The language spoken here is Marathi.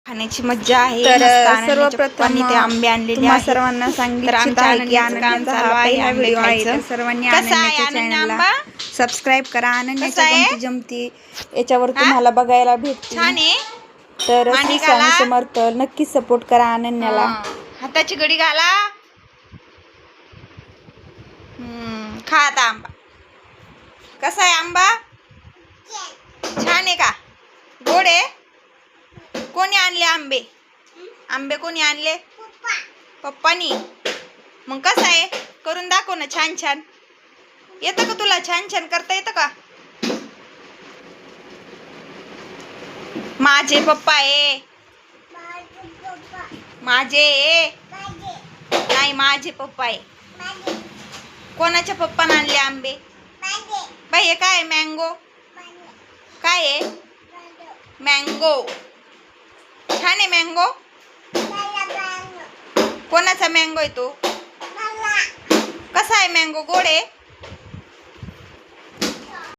खाण्याची मज्जा आहे. तर मस्त सर्वप्रथम ते आंबे आणलेले तुम्हा आहेत. सर्वांना तर सांगितलं आमच्या आहे की अनन्याचं काम अनन्याचा चालू हा आहे पहिला आंबे व्हिडिओ आहे. खायचं. तर सर्वांनी कसा आहे अनन्याच्या अनन्या चॅनलला आंबा? सबस्क्राईब करा. कसा अनन्याच्या आहे? गमती जमती याच्यावर हा? तुम्हाला बघायला भेटतील. छान आहे. तर मांडी श्री स्वामी घाला. समर्थ नक्कीच सपोर्ट करा अनन्याला. हाताची घडी घाला. खा आता आंबा. कसा आहे आंबा? छान आहे का? गोड आहे? कोणी आणले आंबे? आंबे कोणी आणले? पप्पानी. मग कसं आहे? करून दाखव ना छान छान. येतं का तुला छान छान करता येतं का? माझे पप्पा आहे. माझे नाही, माझे पप्पा आहे. कोणाच्या पप्पाने आणले आंबे? बाई हे काय आहे? मँगो काय आहे? मँगो. छान आहे मँगो. कोणाचा मँगो आहे तो? कसा आहे मँगो? गोड आहे?